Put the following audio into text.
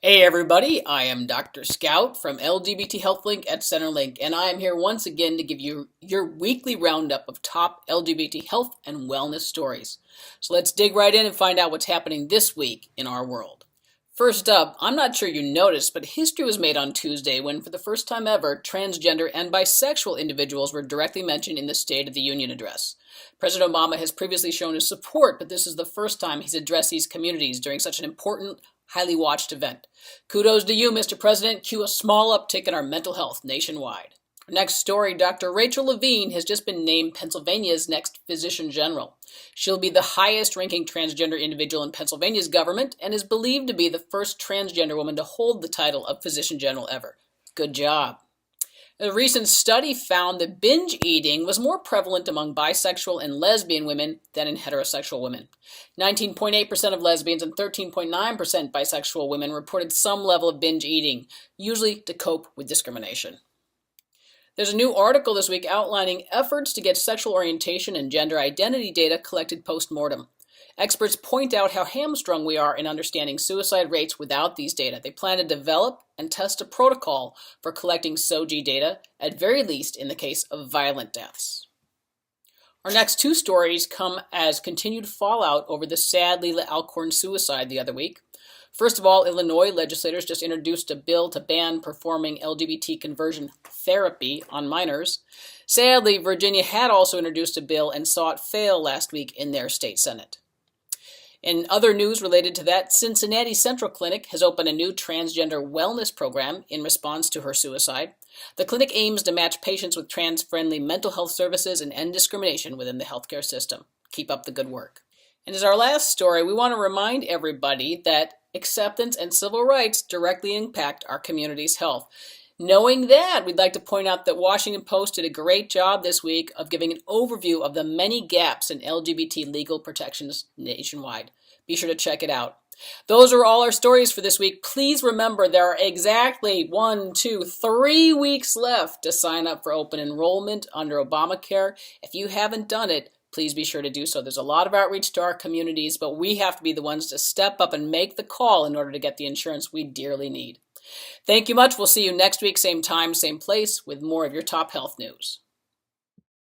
Hey everybody, I am Dr. Scout from LGBT Health Link at Centerlink, and I am here once again to give you your weekly roundup of top LGBT health and wellness stories. So let's dig right in and find out what's happening this week in our world. First up, I'm not sure you noticed, but history was made on Tuesday when, for the first time ever, transgender and bisexual individuals were directly mentioned in the State of the Union address. President Obama has previously shown his support, but this is the first time he's addressed these communities during such an important, highly watched event. Kudos to you, Mr. President. Cue a small uptick in our mental health nationwide. Next story, Dr. Rachel Levine has just been named Pennsylvania's next Physician General. She'll be the highest-ranking transgender individual in Pennsylvania's government and is believed to be the first transgender woman to hold the title of Physician General ever. Good job. A recent study found that binge eating was more prevalent among bisexual and lesbian women than in heterosexual women. 19.8% of lesbians and 13.9% bisexual women reported some level of binge eating, usually to cope with discrimination. There's a new article this week outlining efforts to get sexual orientation and gender identity data collected post-mortem. Experts point out how hamstrung we are in understanding suicide rates without these data. They plan to develop and test a protocol for collecting SOGI data, at very least in the case of violent deaths. Our next two stories come as continued fallout over the sad Leila Alcorn suicide the other week. First of all, Illinois legislators just introduced a bill to ban performing LGBT conversion therapy on minors. Sadly, Virginia had also introduced a bill and saw it fail last week in their state senate. In other news related to that, Cincinnati Central Clinic has opened a new transgender wellness program in response to her suicide. The clinic aims to match patients with trans-friendly mental health services and end discrimination within the healthcare system. Keep up the good work. And as our last story, we want to remind everybody that acceptance and civil rights directly impact our community's health. Knowing that, we'd like to point out that Washington Post did a great job this week of giving an overview of the many gaps in LGBT legal protections nationwide. Be sure to check it out. Those are all our stories for this week. Please remember there are exactly 3 weeks left to sign up for open enrollment under Obamacare. If you haven't done it, please be sure to do so. There's a lot of outreach to our communities, but we have to be the ones to step up and make the call in order to get the insurance we dearly need. Thank you much. We'll see you next week, same time, same place, with more of your top health news.